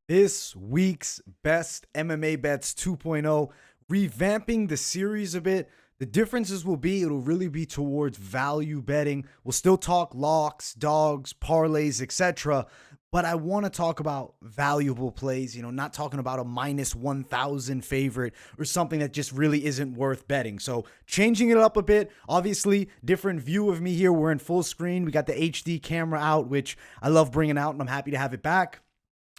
This week's best MMA bets 2.0, revamping the series a bit. The differences will be it'll really be towards value betting. We'll still talk locks, dogs, parlays, etc. But I want to talk about valuable plays, not talking about a minus 1,000 favorite or something that just really isn't worth betting. So changing it up a bit. Obviously, different view of me here. We're in full screen. We got the HD camera out, which I love bringing out, and I'm happy to have it back.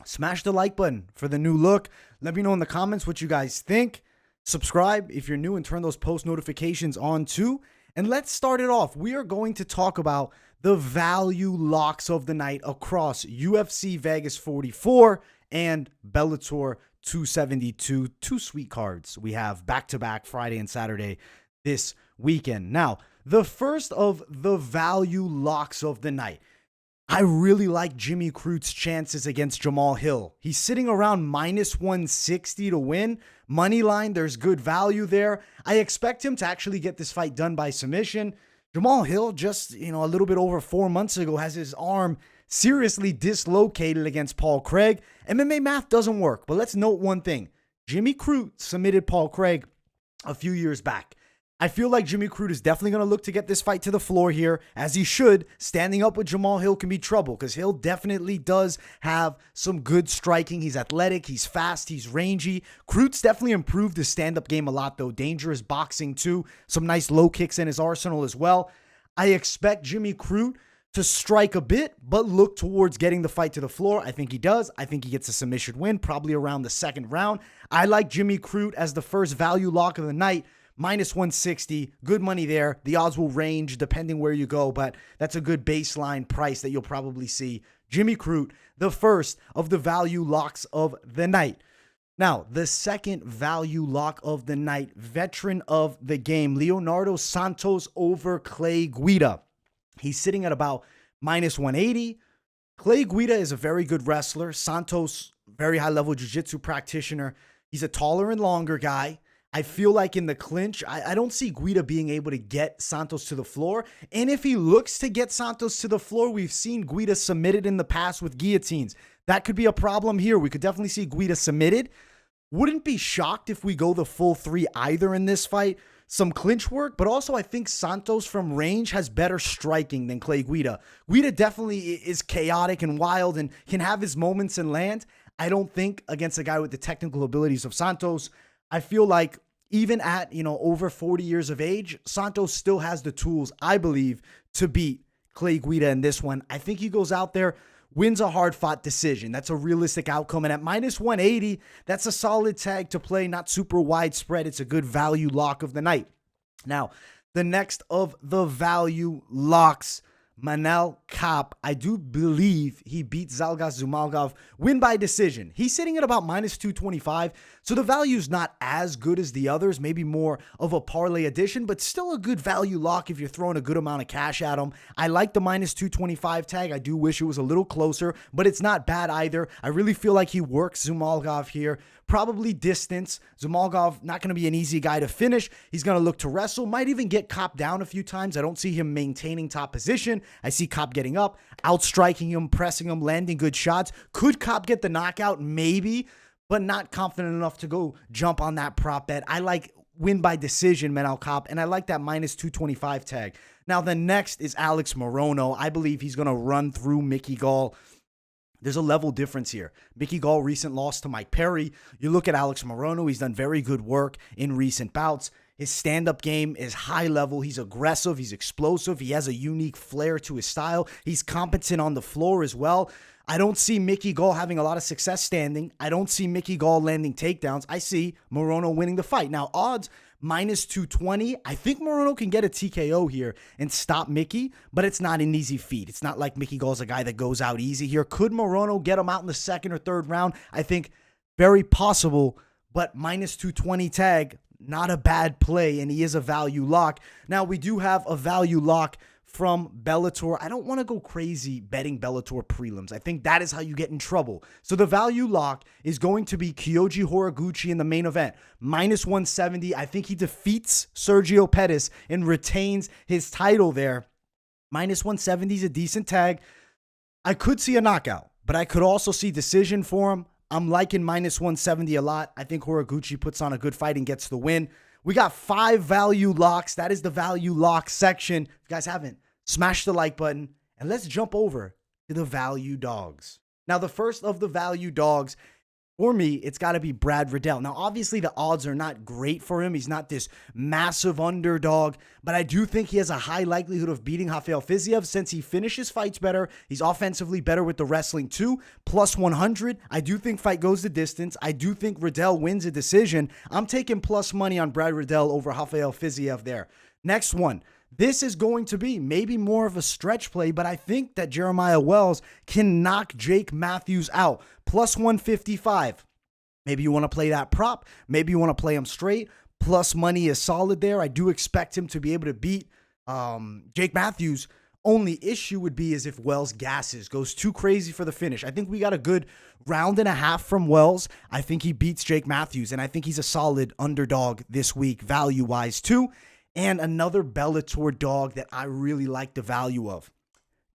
Smash the like button for the new look. Let me know in the comments what you guys think. Subscribe if you're new and turn those post notifications on too. And let's start it off. We are going to talk about the value locks of the night across UFC Vegas 44 and Bellator 272. Two sweet cards we have back-to-back Friday and Saturday this weekend. Now, the first of the value locks of the night. I really like Jimmy Crute's chances against Jamal Hill. He's sitting around minus 160 to win. Money line, there's good value there. I expect him to actually get this fight done by submission. Jamal Hill just, a little bit over 4 months ago has his arm seriously dislocated against Paul Craig. MMA math doesn't work, but let's note one thing. Jimmy Crute submitted Paul Craig a few years back. I feel like Jimmy Crute is definitely going to look to get this fight to the floor here, as he should. Standing up with Jamal Hill can be trouble because Hill definitely does have some good striking. He's athletic, he's fast, he's rangy. Crute's definitely improved his stand-up game a lot, though. Dangerous boxing, too. Some nice low kicks in his arsenal as well. I expect Jimmy Crute to strike a bit, but look towards getting the fight to the floor. I think he does. I think he gets a submission win, probably around the second round. I like Jimmy Crute as the first value lock of the night. Minus 160, good money there. The odds will range depending where you go, but that's a good baseline price that you'll probably see. Jimmy Crute, the first of the value locks of the night. Now, the second value lock of the night, veteran of the game, Leonardo Santos over Clay Guida. He's sitting at about minus 180. Clay Guida is a very good wrestler. Santos, very high-level jiu-jitsu practitioner. He's a taller and longer guy. I feel like in the clinch, I don't see Guida being able to get Santos to the floor. And if he looks to get Santos to the floor, we've seen Guida submitted in the past with guillotines. That could be a problem here. We could definitely see Guida submitted. Wouldn't be shocked if we go the full three either in this fight. Some clinch work, but also I think Santos from range has better striking than Clay Guida. Guida definitely is chaotic and wild and can have his moments and land. I don't think against a guy with the technical abilities of Santos. I feel like even at, over 40 years of age, Santos still has the tools, I believe, to beat Clay Guida in this one. I think he goes out there, wins a hard-fought decision. That's a realistic outcome. And at minus 180, that's a solid tag to play, not super widespread. It's a good value lock of the night. Now, the next of the value locks, Manel Kape. I do believe he beat Zhalgas Zhumagov, win by decision. He's sitting at about minus 225, so the value is not as good as the others, maybe more of a parlay addition, but still a good value lock if you're throwing a good amount of cash at him. I like the minus 225 tag. I do wish it was a little closer, but it's not bad either. I really feel like he works Zhumagov here. Probably distance. Zhumagov, not going to be an easy guy to finish. He's going to look to wrestle. Might even get Kape down a few times. I don't see him maintaining top position. I see Kape getting up, outstriking him, pressing him, landing good shots. Could Kape get the knockout? Maybe, but not confident enough to go jump on that prop bet. I like win by decision, Manel Kape, and I like that minus 225 tag. Now, the next is Alex Morono. I believe he's going to run through Mickey Gall. There's a level difference here. Mickey Gall, recent loss to Mike Perry. You look at Alex Morono, he's done very good work in recent bouts. His stand-up game is high level. He's aggressive. He's explosive. He has a unique flair to his style. He's competent on the floor as well. I don't see Mickey Gall having a lot of success standing. I don't see Mickey Gall landing takedowns. I see Morono winning the fight. Now, odds minus 220. I think Morono can get a TKO here and stop Mickey, but it's not an easy feat. It's not like Mickey Gall's a guy that goes out easy here. Could Morono get him out in the second or third round? I think very possible, but minus 220 tag, not a bad play, and he is a value lock. Now, we do have a value lock from Bellator. I don't want to go crazy betting Bellator prelims. I think that is how you get in trouble. So the value lock is going to be Kyoji Horiguchi in the main event. Minus 170. I think he defeats Sergio Pettis and retains his title there. Minus 170 is a decent tag. I could see a knockout, but I could also see decision for him. I'm liking minus 170 a lot. I think Horiguchi puts on a good fight and gets the win. We got 5 value locks. That is the value lock section. If you guys haven't, smash the like button and let's jump over to the value dogs. Now, the first of the value dogs, for me, it's got to be Brad Riddell. Now, obviously, the odds are not great for him. He's not this massive underdog, but I do think he has a high likelihood of beating Rafael Fiziev since he finishes fights better. He's offensively better with the wrestling too. Plus 100. I do think fight goes the distance. I do think Riddell wins a decision. I'm taking plus money on Brad Riddell over Rafael Fiziev there. Next one. This is going to be maybe more of a stretch play, but I think that Jeremiah Wells can knock Jake Matthews out. Plus 155. Maybe you want to play that prop. Maybe you want to play him straight. Plus money is solid there. I do expect him to be able to beat Jake Matthews. Only issue would be is if Wells gasses, goes too crazy for the finish. I think we got a good round and a half from Wells. I think he beats Jake Matthews, and I think he's a solid underdog this week value-wise too. And another Bellator dog that I really like the value of.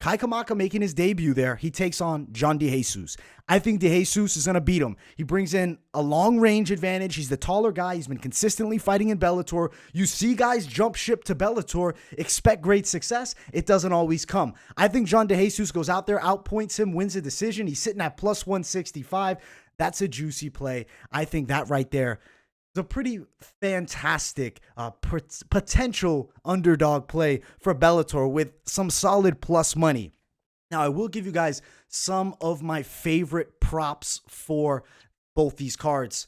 Kai Kamaka making his debut there. He takes on John DeJesus. I think DeJesus is going to beat him. He brings in a long range advantage. He's the taller guy. He's been consistently fighting in Bellator. You see guys jump ship to Bellator, expect great success. It doesn't always come. I think John DeJesus goes out there, outpoints him, wins a decision. He's sitting at plus 165. That's a juicy play. I think that right there is a pretty fantastic potential underdog play for Bellator with some solid plus money. Now, I will give you guys some of my favorite props for both these cards.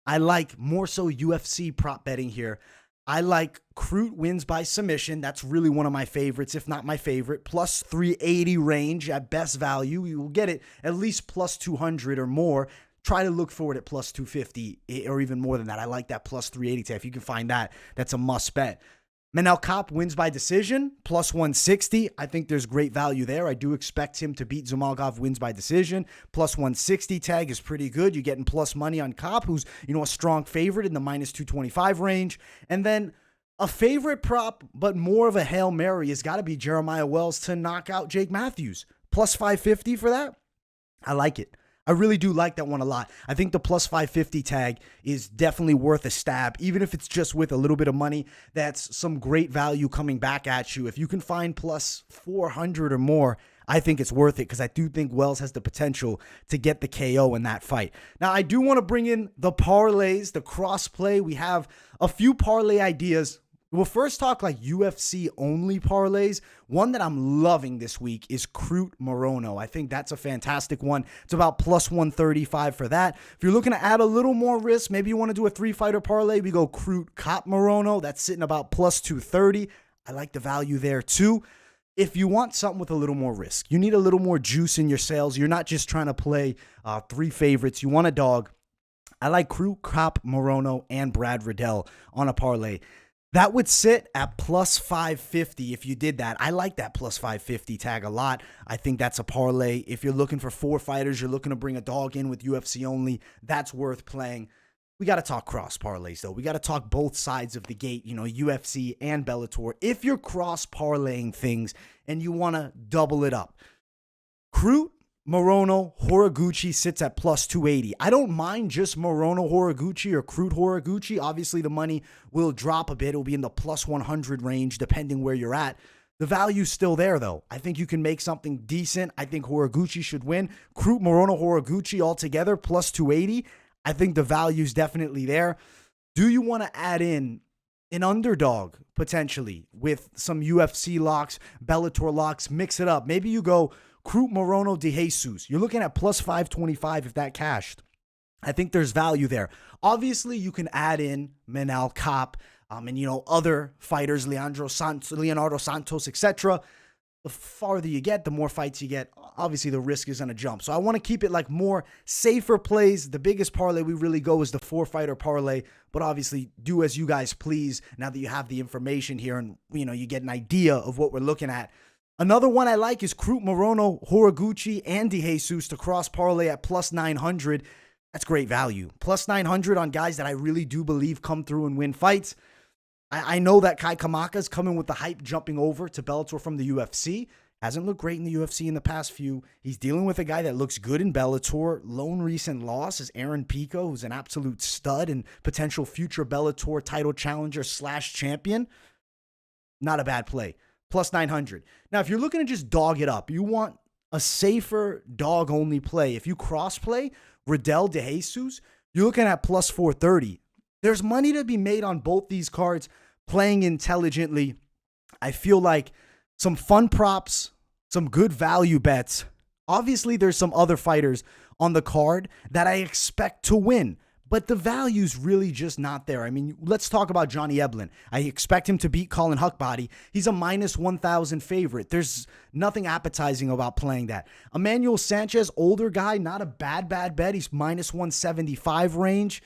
I like more so UFC prop betting here. I like Crute wins by submission. That's really one of my favorites, if not my favorite. Plus 380 range at best value. You will get it at least plus 200 or more. Try to look for it at plus 250 or even more than that. I like that plus 380 tag. If you can find that, that's a must bet. Manel Kape wins by decision, plus 160. I think there's great value there. I do expect him to beat Zhumagov, wins by decision. Plus 160 tag is pretty good. You're getting plus money on Kape, who's, a strong favorite in the minus 225 range. And then a favorite prop, but more of a Hail Mary, has got to be Jeremiah Wells to knock out Jake Matthews. Plus 550 for that. I like it. I really do like that one a lot. I think the plus 550 tag is definitely worth a stab, even if it's just with a little bit of money. That's some great value coming back at you. If you can find plus 400 or more, I think it's worth it because I do think Wells has the potential to get the KO in that fight. Now, I do want to bring in the parlays, the cross play. We have a few parlay ideas. We'll first talk like UFC only parlays. One that I'm loving this week is Crute Morono. I think that's a fantastic one. It's about plus 135 for that. If you're looking to add a little more risk, maybe you want to do a 3-fighter parlay, we go Crute Kape Morono. That's sitting about plus 230. I like the value there too. If you want something with a little more risk, you need a little more juice in your sales. You're not just trying to play 3 favorites. You want a dog. I like Crute Kape Morono and Brad Riddell on a parlay. That would sit at plus 550 if you did that. I like that plus 550 tag a lot. I think that's a parlay. If you're looking for 4 fighters, you're looking to bring a dog in with UFC only, that's worth playing. We got to talk cross parlays, though. We got to talk both sides of the gate, UFC and Bellator. If you're cross parlaying things and you want to double it up, Crute Morono Horiguchi sits at plus 280. I don't mind just Morono Horiguchi or Crute Horiguchi. Obviously, the money will drop a bit. It'll be in the plus 100 range, depending where you're at. The value's still there, though. I think you can make something decent. I think Horiguchi should win. Crute Morono Horiguchi altogether, plus 280. I think the value's definitely there. Do you want to add in an underdog, potentially, with some UFC locks, Bellator locks, mix it up? Maybe you go Crute Morono DeJesus. You're looking at plus 525 if that cashed. I think there's value there. Obviously, you can add in Manel Kape and other fighters, Leonardo Santos, etc. The farther you get, the more fights you get. Obviously, the risk is going to jump. So I want to keep it like more safer plays. The biggest parlay we really go is the 4-fighter parlay. But obviously, do as you guys please now that you have the information here and you get an idea of what we're looking at. Another one I like is Crute Morono, Horiguchi, and DeJesus to cross parlay at plus 900. That's great value. Plus 900 on guys that I really do believe come through and win fights. I know that Kai Kamaka is coming with the hype jumping over to Bellator from the UFC, Hasn't looked great in the UFC in the past few. He's dealing with a guy that looks good in Bellator. Lone recent loss is Aaron Pico, who's an absolute stud and potential future Bellator title challenger / champion. Not a bad play. Plus 900. Now, if you're looking to just dog it up, you want a safer dog-only play. If you cross-play Riddell de Jesus, you're looking at plus 430. There's money to be made on both these cards playing intelligently. I feel like some fun props, some good value bets. Obviously, there's some other fighters on the card that I expect to win, but the value's really just not there. I mean, let's talk about Johnny Eblen. I expect him to beat Colin Huckbody. He's a minus 1,000 favorite. There's nothing appetizing about playing that. Emmanuel Sanchez, older guy, not a bad bet. He's minus 175 range.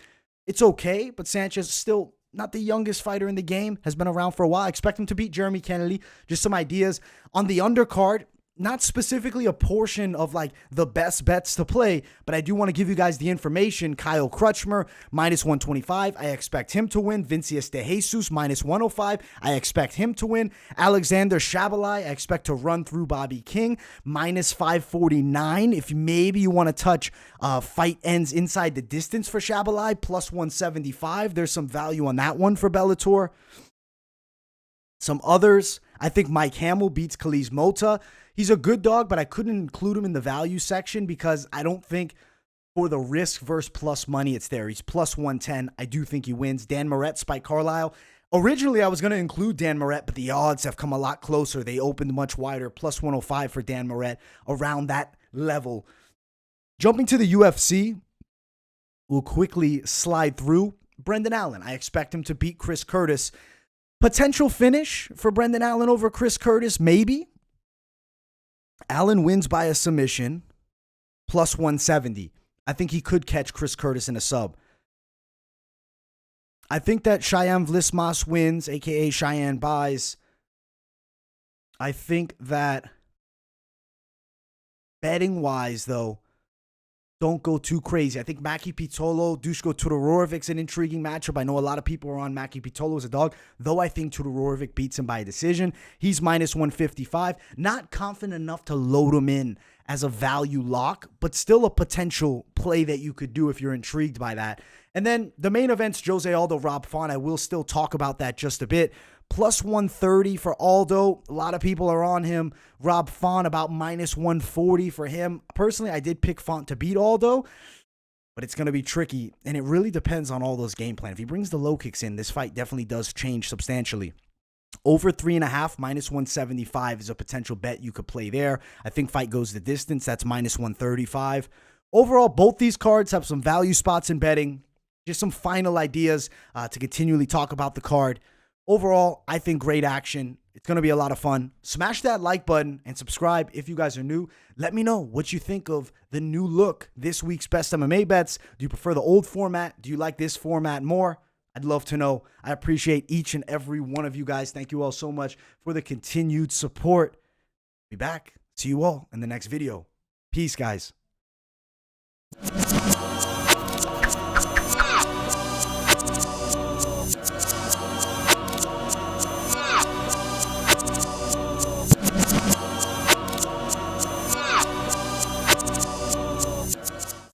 It's okay, but Sanchez is still not the youngest fighter in the game, has been around for a while. I expect him to beat Jeremy Kennedy. Just some ideas. On the undercard, not specifically a portion of like the best bets to play, but I do want to give you guys the information. Kyle Crutchmer, minus 125. I expect him to win. Vincius de Jesus, minus 105. I expect him to win. Alexander Shabalai, I expect to run through Bobby King, minus 549. If maybe you want to touch fight ends inside the distance for Shabalai, plus 175. There's some value on that one for Bellator. Some others, I think Mike Hamill beats Khalid Mota. He's a good dog, but I couldn't include him in the value section because I don't think for the risk versus plus money it's there. He's plus 110. I do think he wins. Dan Moret, Spike Carlisle. Originally, I was going to include Dan Moret, but the odds have come a lot closer. They opened much wider. Plus 105 for Dan Moret, around that level. Jumping to the UFC, we'll quickly slide through. Brendan Allen, I expect him to beat Chris Curtis. Potential finish for Brendan Allen over Chris Curtis, maybe. Allen wins by a submission, plus 170. I think he could catch Chris Curtis in a sub. I think that Cheyenne Vlismas wins, a.k.a. Cheyenne buys. I think that betting-wise, though, don't go too crazy. I think Maki Pitolo, Dushko Tudorovic's an intriguing matchup. I know a lot of people are on Maki Pitolo as a dog, though I think Tudorovic beats him by a decision. He's minus 155. Not confident enough to load him in as a value lock, but still a potential play that you could do if you're intrigued by that. And then the main event's Jose Aldo, Rob Font. I will still talk about that just a bit. Plus 130 for Aldo. A lot of people are on him. Rob Font about minus 140 for him. Personally, I did pick Font to beat Aldo, but it's going to be tricky, and it really depends on all those game plan. If he brings the low kicks in, this fight definitely does change substantially. Over 3.5, minus 175 is a potential bet you could play there. I think fight goes the distance. That's minus 135. Overall, both these cards have some value spots in betting. Just some final ideas to continually talk about the card. Overall, I think great action. It's going to be a lot of fun. Smash that like button and subscribe if you guys are new. Let me know what you think of the new look, this week's best MMA bets. Do you prefer the old format? Do you like this format more? I'd love to know. I appreciate each and every one of you guys. Thank you all so much for the continued support. Be back. See you all in the next video. Peace, guys.